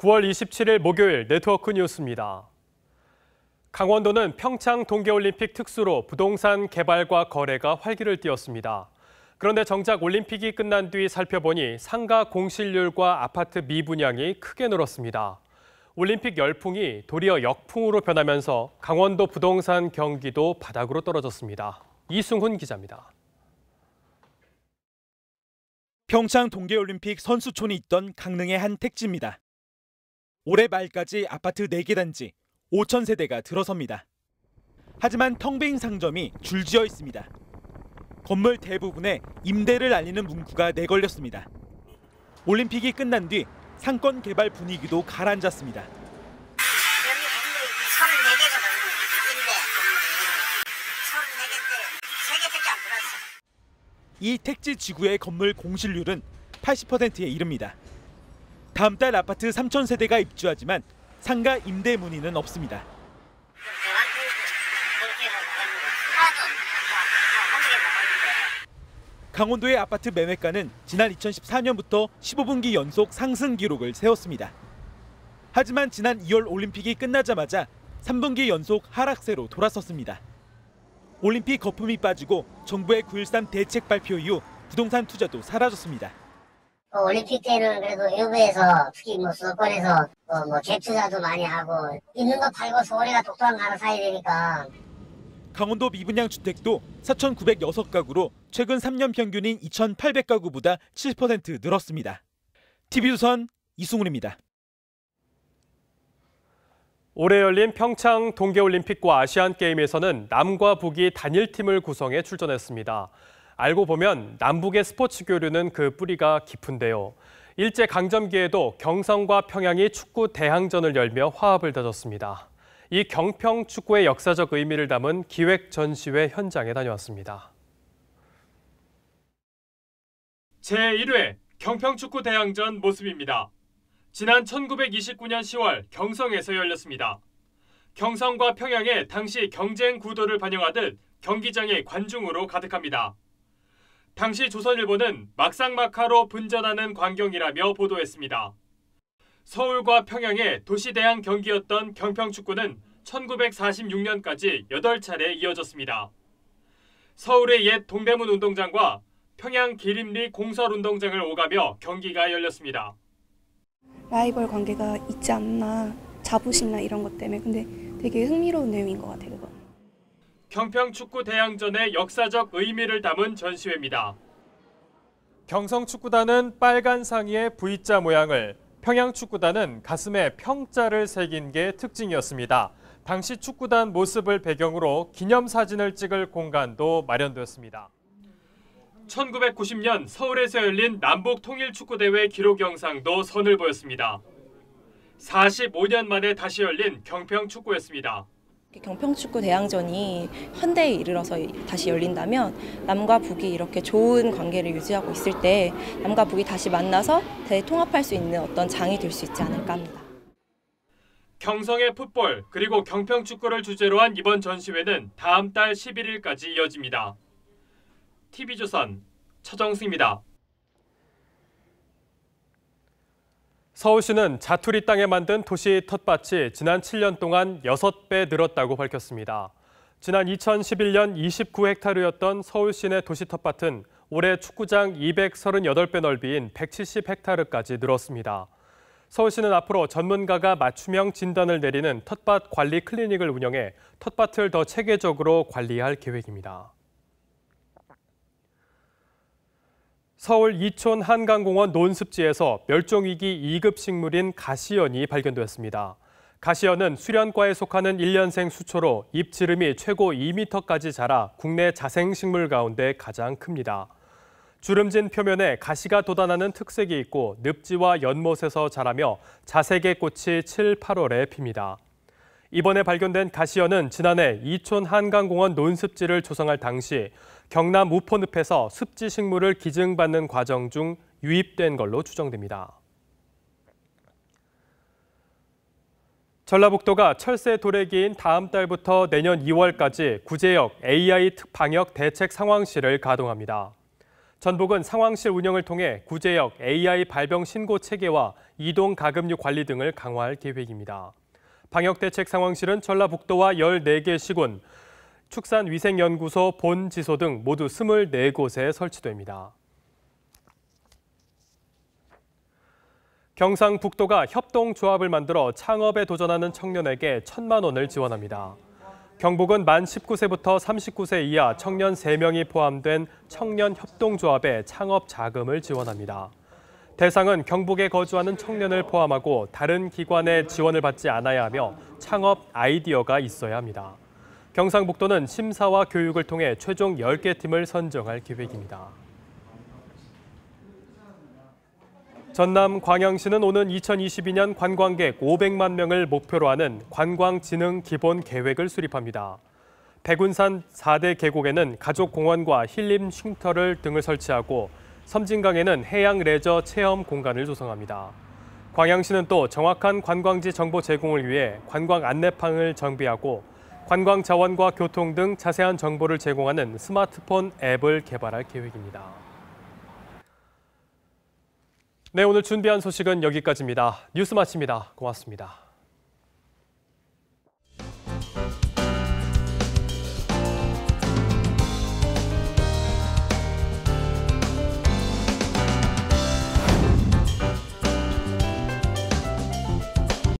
9월 27일 목요일 네트워크 뉴스입니다. 강원도는 평창 동계올림픽 특수로 부동산 개발과 거래가 활기를 띠었습니다. 그런데 정작 올림픽이 끝난 뒤 살펴보니 상가 공실률과 아파트 미분양이 크게 늘었습니다. 올림픽 열풍이 도리어 역풍으로 변하면서 강원도 부동산 경기도 바닥으로 떨어졌습니다. 이승훈 기자입니다. 평창 동계올림픽 선수촌이 있던 강릉의 한 택지입니다. 올해 말까지 아파트 4개 단지 5천 세대가 들어섭니다. 하지만 텅 빈 상점이 줄지어 있습니다. 건물 대부분에 임대를 알리는 문구가 내걸렸습니다. 올림픽이 끝난 뒤 상권 개발 분위기도 가라앉았습니다. 이 택지 지구의 건물 공실률은 80%에 이릅니다. 다음 달 아파트 3천 세대가 입주하지만 상가 임대 문의는 없습니다. 강원도의 아파트 매매가는 지난 2014년부터 15분기 연속 상승 기록을 세웠습니다. 하지만 지난 2월 올림픽이 끝나자마자 3분기 연속 하락세로 돌아섰습니다. 올림픽 거품이 빠지고 정부의 9.13 대책 발표 이후 부동산 투자도 사라졌습니다. 올림픽 때는 그래도 외부에서 특히 수도권에서 갭 투자도 많이 하고 있는 거 팔고 서울에가 독도한 하나 사야 되니까. 강원도 미분양 주택도 4,906가구로 최근 3년 평균인 2,800가구보다 70% 늘었습니다. TV조선 이승훈입니다. 올해 열린 평창 동계올림픽과 아시안게임에서는 남과 북이 단일팀을 구성해 출전했습니다. 알고 보면 남북의 스포츠 교류는 그 뿌리가 깊은데요. 일제강점기에도 경성과 평양이 축구 대항전을 열며 화합을 다졌습니다. 이 경평 축구의 역사적 의미를 담은 기획 전시회 현장에 다녀왔습니다. 제1회 경평축구 대항전 모습입니다. 지난 1929년 10월 경성에서 열렸습니다. 경성과 평양의 당시 경쟁 구도를 반영하듯 경기장이 관중으로 가득합니다. 당시 조선일보는 막상막하로 분전하는 광경이라며 보도했습니다. 서울과 평양의 도시대항 경기였던 경평축구는 1946년까지 8차례 이어졌습니다. 서울의 옛 동대문 운동장과 평양 기림리 공설운동장을 오가며 경기가 열렸습니다. 라이벌 관계가 있지 않나, 자부심이나 이런 것 때문에. 근데 되게 흥미로운 내용인 것 같아요, 그건. 경평축구 대항전의 역사적 의미를 담은 전시회입니다. 경성축구단은 빨간 상의의 V자 모양을, 평양축구단은 가슴에 평자를 새긴 게 특징이었습니다. 당시 축구단 모습을 배경으로 기념사진을 찍을 공간도 마련되었습니다. 1990년 서울에서 열린 남북통일축구대회 기록 영상도 선을 보였습니다. 45년 만에 다시 열린 경평축구였습니다. 경평축구 대항전이 현대에 이르러서 다시 열린다면 남과 북이 이렇게 좋은 관계를 유지하고 있을 때 남과 북이 다시 만나서 대통합할 수 있는 어떤 장이 될 수 있지 않을까 합니다. 경성의 풋볼 그리고 경평축구를 주제로 한 이번 전시회는 다음 달 11일까지 이어집니다. TV조선 차정수입니다. 서울시는 자투리 땅에 만든 도시 텃밭이 지난 7년 동안 6배 늘었다고 밝혔습니다. 지난 2011년 29헥타르였던 서울시내 도시 텃밭은 올해 축구장 238배 넓이인 170헥타르까지 늘었습니다. 서울시는 앞으로 전문가가 맞춤형 진단을 내리는 텃밭 관리 클리닉을 운영해 텃밭을 더 체계적으로 관리할 계획입니다. 서울 이촌 한강공원 논습지에서 멸종위기 2급 식물인 가시연이 발견됐습니다. 가시연은 수련과에 속하는 1년생 수초로 잎 지름이 최고 2m까지 자라 국내 자생식물 가운데 가장 큽니다. 주름진 표면에 가시가 돋아나는 특색이 있고 늪지와 연못에서 자라며 자색의 꽃이 7, 8월에 핍니다. 이번에 발견된 가시연은 지난해 이촌 한강공원 논습지를 조성할 당시 경남 우포늪에서 습지 식물을 기증받는 과정 중 유입된 걸로 추정됩니다. 전라북도가 철새 도래기인 다음 달부터 내년 2월까지 구제역 AI 특방역 대책 상황실을 가동합니다. 전북은 상황실 운영을 통해 구제역 AI 발병 신고 체계와 이동 가금류 관리 등을 강화할 계획입니다. 방역대책 상황실은 전라북도와 14개 시군, 축산위생연구소, 본지소 등 모두 24곳에 설치됩니다. 경상북도가 협동조합을 만들어 창업에 도전하는 청년에게 1,000만 원을 지원합니다. 경북은 만 19세부터 39세 이하 청년 3명이 포함된 청년협동조합에 창업 자금을 지원합니다. 대상은 경북에 거주하는 청년을 포함하고 다른 기관의 지원을 받지 않아야 하며 창업 아이디어가 있어야 합니다. 경상북도는 심사와 교육을 통해 최종 10개 팀을 선정할 계획입니다. 전남 광양시는 오는 2022년 관광객 500만 명을 목표로 하는 관광진흥 기본 계획을 수립합니다. 백운산 4대 계곡에는 가족공원과 힐링 쉼터를 등을 설치하고 섬진강에는 해양 레저 체험 공간을 조성합니다. 광양시는 또 정확한 관광지 정보 제공을 위해 관광 안내판을 정비하고 관광 자원과 교통 등 자세한 정보를 제공하는 스마트폰 앱을 개발할 계획입니다. 네, 오늘 준비한 소식은 여기까지입니다. 뉴스 마칩니다. 고맙습니다.